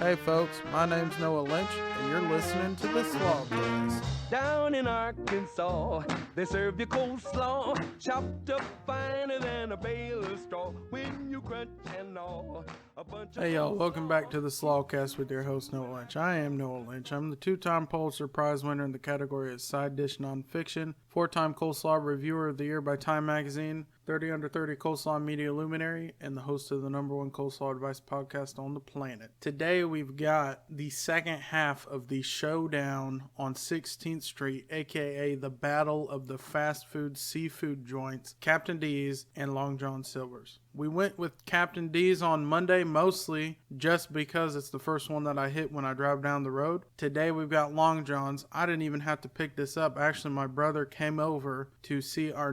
Hey folks, my name's Noah Lynch, and you're listening to the Slawcast. Down in Arkansas, they serve you coleslaw, chopped up finer than a bale of straw. When you crunch and gnaw, a bunch of Hey y'all, welcome back to the Slawcast with your host Noah Lynch. I am Noah Lynch. I'm the two-time Pulitzer Prize winner in the category of Side Dish Nonfiction, four-time Coleslaw Reviewer of the Year by Time Magazine, 30 Under 30 Coleslaw Media Luminary, and the host of the #1 Coleslaw Advice podcast on the planet. Today we've got the second half of the showdown on 16th Street, aka the Battle of the Fast Food Seafood Joints, Captain D's and Long John Silver's. We went with Captain D's on Monday mostly just because it's the first one that I hit when I drive down the road. Today we've got Long John's. I didn't even have to pick this up. Actually, my brother came over to see our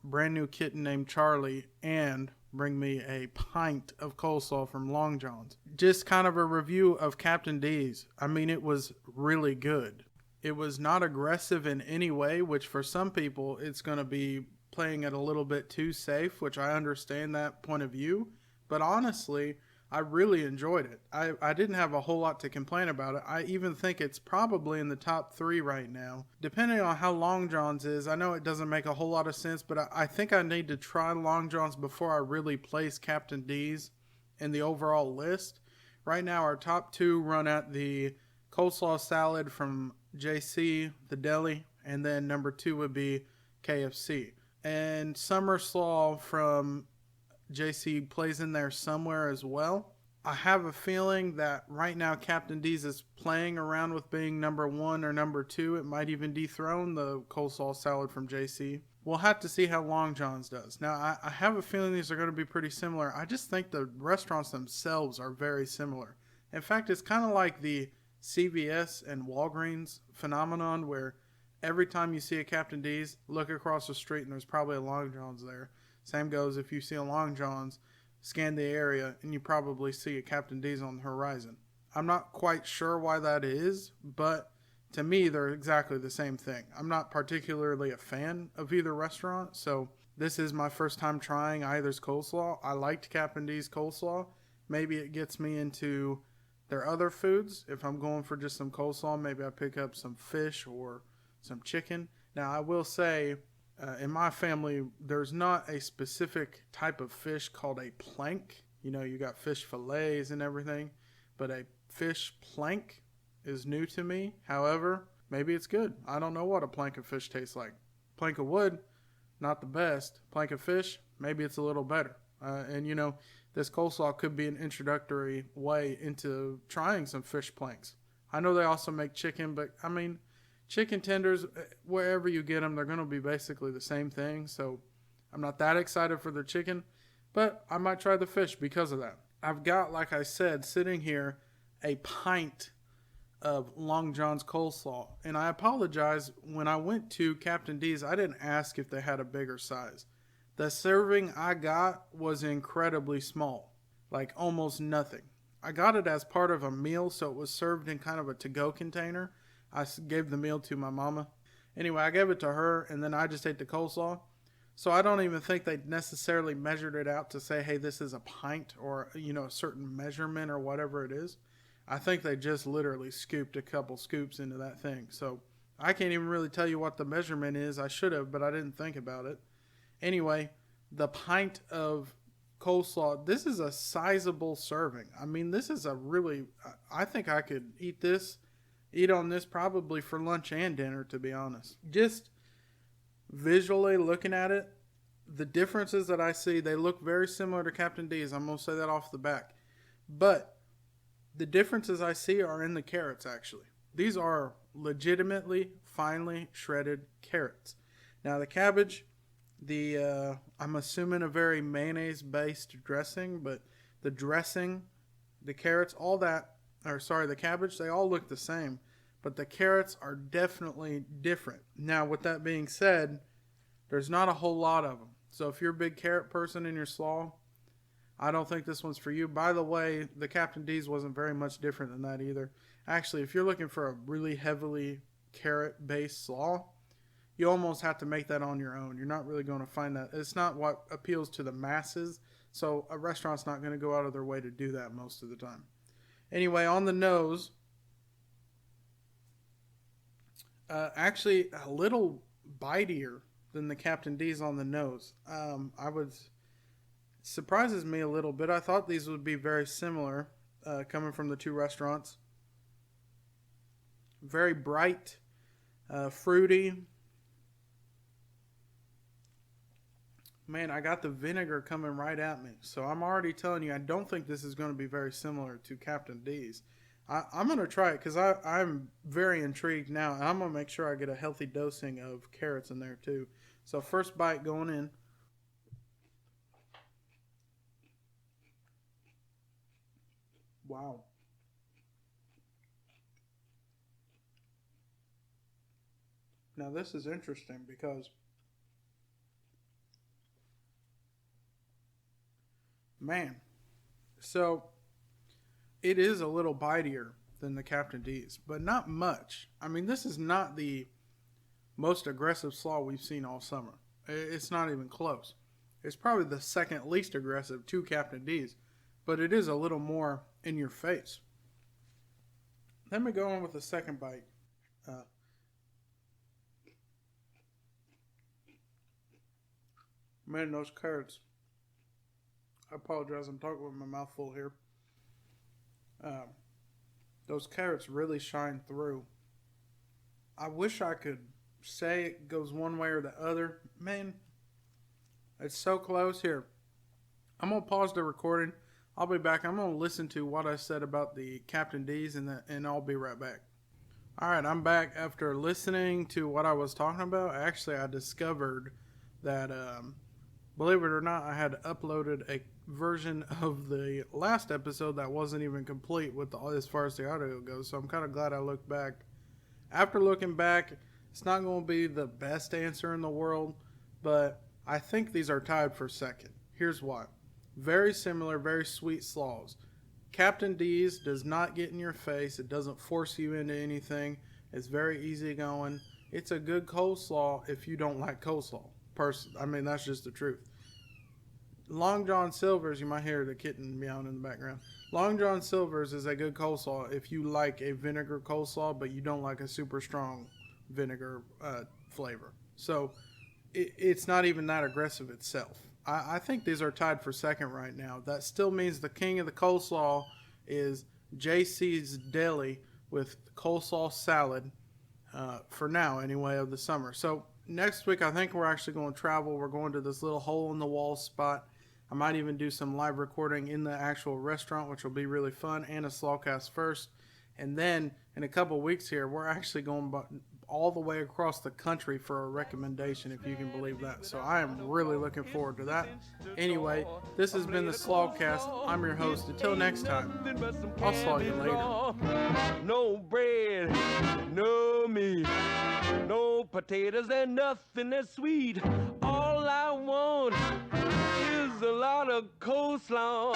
brand new kitten named Charlie and bring me a pint of coleslaw from Long John's. Just kind of a review of Captain D's. I mean, it was really good. It was not aggressive in any way, which for some people it's going to be playing it a little bit too safe, which I understand that point of view. But honestly, I really enjoyed it. I didn't have a whole lot to complain about it. I even think it's probably in the top 3 right now. Depending on how Long John's is, I know it doesn't make a whole lot of sense, but I think I need to try Long John's before I really place Captain D's in the overall list. Right now, our top 2 run at the coleslaw salad from JC, the deli, and then number 2 would be KFC. And Summer Slaw from JC plays in there somewhere as well. I have a feeling that right now Captain D's is playing around with being number 1 or number 2. It might even dethrone the coleslaw salad from JC. We'll have to see how Long John's does. Now, I have a feeling these are going to be pretty similar. I just think the restaurants themselves are very similar. In fact, it's kind of like the CVS and Walgreens phenomenon where every time you see a Captain D's, look across the street and there's probably a Long John's there. Same goes if you see a Long John's, scan the area and you probably see a Captain D's on the horizon. I'm not quite sure why that is, but to me they're exactly the same thing. I'm not particularly a fan of either restaurant, so this is my first time trying either's coleslaw. I liked Captain D's coleslaw. Maybe it gets me into their other foods. If I'm going for just some coleslaw, maybe I pick up some fish or some chicken. Now, I will say, in my family, there's not a specific type of fish called a plank. You know, you got fish fillets and everything, but a fish plank is new to me. However, maybe it's good. I don't know what a plank of fish tastes like. Plank of wood, not the best. Plank of fish, maybe it's a little better. And you know, this coleslaw could be an introductory way into trying some fish planks. I know they also make chicken, but I mean, chicken tenders, wherever you get them, they're going to be basically the same thing. So I'm not that excited for the chicken, but I might try the fish because of that. I've got, like I said, sitting here, a pint of Long John's coleslaw. And I apologize, when I went to Captain D's, I didn't ask if they had a bigger size. The serving I got was incredibly small, like almost nothing. I got it as part of a meal, so it was served in kind of a to-go container. I gave the meal to my mama. Anyway, I gave it to her, and then I just ate the coleslaw. So I don't even think they necessarily measured it out to say, hey, this is a pint or, you know, a certain measurement or whatever it is. I think they just literally scooped a couple scoops into that thing. So I can't even really tell you what the measurement is. I should have, but I didn't think about it. Anyway, the pint of coleslaw, this is a sizable serving. I mean, this is I think I could eat on this probably for lunch and dinner, to be honest. Just visually looking at it, the differences that I see, they look very similar to Captain D's. I'm going to say that off the back. But the differences I see are in the carrots, actually. These are legitimately finely shredded carrots. Now, the cabbage, I'm assuming a very mayonnaise-based dressing, but the dressing, the carrots, the cabbage, they all look the same, but the carrots are definitely different. Now, with that being said, there's not a whole lot of them. So if you're a big carrot person in your slaw, I don't think this one's for you. By the way, the Captain D's wasn't very much different than that either. Actually, if you're looking for a really heavily carrot-based slaw, you almost have to make that on your own. You're not really going to find that. It's not what appeals to the masses, so a restaurant's not going to go out of their way to do that most of the time. Anyway, on the nose, actually a little bitier than the Captain D's on the nose. Surprises me a little bit. I thought these would be very similar, coming from the two restaurants. Very bright, fruity. Man, I got the vinegar coming right at me. So I'm already telling you, I don't think this is going to be very similar to Captain D's. I'm going to try it because I'm very intrigued now. And I'm going to make sure I get a healthy dosing of carrots in there too. So first bite going in. Wow. Now this is interesting because, man, so it is a little bitier than the Captain D's, but not much. I mean, this is not the most aggressive slaw we've seen all summer. It's not even close. It's probably the second least aggressive to Captain D's, but it is a little more in your face. Let me go on with the second bite. Man, those carrots. I apologize, I'm talking with my mouth full here. Those carrots really shine through. I wish I could say it goes one way or the other. Man, it's so close here. I'm going to pause the recording. I'll be back. I'm going to listen to what I said about the Captain D's and I'll be right back. Alright, I'm back after listening to what I was talking about. Actually, I discovered that, believe it or not, I had uploaded a version of the last episode that wasn't even complete with as far as the audio goes. So I'm kind of glad I looked back. After looking back, it's not going to be the best answer in the world, but I think these are tied for second. Here's why. Very similar, very sweet slaws. Captain D's does not get in your face. It doesn't force you into anything. It's very easygoing. It's a good coleslaw if you don't like coleslaw. I mean, that's just the truth. Long John Silver's, you might hear the kitten meowing in the background. Long John Silver's is a good coleslaw if you like a vinegar coleslaw, but you don't like a super strong vinegar flavor. So it's not even that aggressive itself. I think these are tied for second right now. That still means the king of the coleslaw is JC's Deli with coleslaw salad, for now anyway, of the summer. So next week, I think we're actually going to travel. We're going to this little hole-in-the-wall spot. I might even do some live recording in the actual restaurant, which will be really fun, and a Slawcast first. And then, in a couple weeks here, we're actually going all the way across the country for a recommendation, if you can believe that. So I am really looking forward to that. Anyway, this has been the Slawcast. I'm your host. Until next time, I'll slaw you later. No bread, no meat, no potatoes, and nothing that's sweet. All I want is a lot of coleslaw.